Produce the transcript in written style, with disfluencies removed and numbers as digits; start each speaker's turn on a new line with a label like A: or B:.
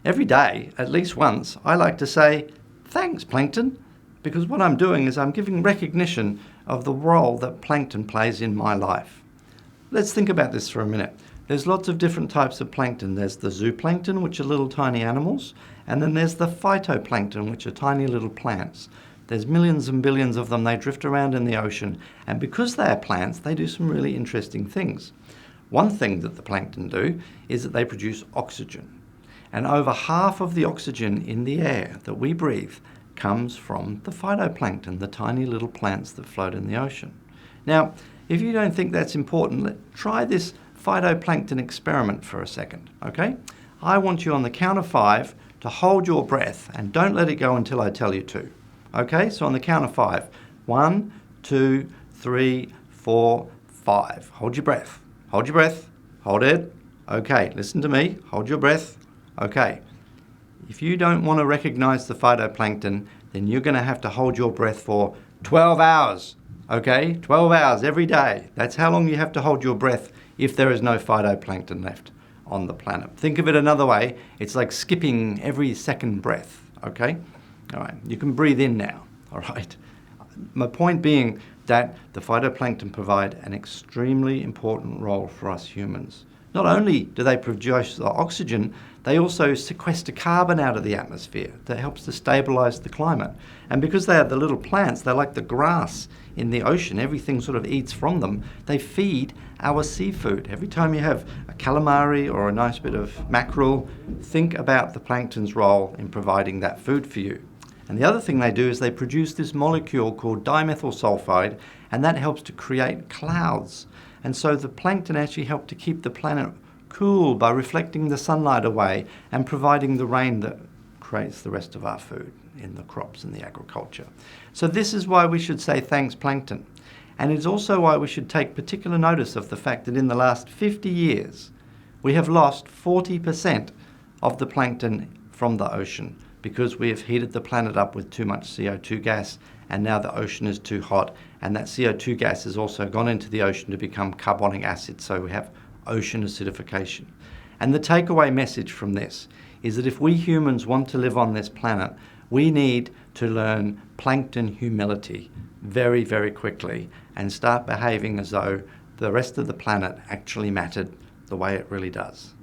A: Every day, at least once, I like to say, "Thanks, Plankton," because what I'm doing is I'm giving recognition of the role that plankton plays in my life. Let's think about this for a minute. There's lots of different types of plankton. There's the zooplankton, which are little tiny animals, and then there's the phytoplankton, which are tiny little plants. There's millions and billions of them. They drift around in the ocean, and because they are plants, they do some really interesting things. One thing that the plankton do is that they produce oxygen, and over half of the oxygen in the air that we breathe comes from the phytoplankton, the tiny little plants that float in the ocean. Now, if you don't think that's important, try this phytoplankton experiment for a second, okay? I want you on the count of 5 to hold your breath and don't let it go until I tell you to. Okay, so on the count of 5. 1, 2, 3, 4, 5. Hold your breath. Hold your breath. Hold it. Okay, listen to me. Hold your breath. Okay. If you don't want to recognize the phytoplankton, then you're going to have to hold your breath for 12 hours. Okay, 12 hours every day. That's how long you have to hold your breath if there is no phytoplankton left on the planet. Think of it another way. It's like skipping every second breath. Okay? All right, you can breathe in now. All right. My point being that the phytoplankton provide an extremely important role for us humans. Not only do they produce the oxygen, they also sequester carbon out of the atmosphere that helps to stabilize the climate. And because they are the little plants, they're like the grass in the ocean. Everything sort of eats from them. They feed our seafood. Every time you have a calamari or a nice bit of mackerel, think about the plankton's role in providing that food for you. And the other thing they do is they produce this molecule called dimethyl sulfide, and that helps to create clouds. And so the plankton actually help to keep the planet cool by reflecting the sunlight away and providing the rain that creates the rest of our food in the crops and the agriculture. So this is why we should say thanks, plankton. And it's also why we should take particular notice of the fact that in the last 50 years, we have lost 40% of the plankton from the ocean because we have heated the planet up with too much CO2 gas, and now the ocean is too hot, and that CO2 gas has also gone into the ocean to become carbonic acid, so we have ocean acidification. And the takeaway message from this is that if we humans want to live on this planet, we need to learn plankton humility very, very quickly and start behaving as though the rest of the planet actually mattered the way it really does.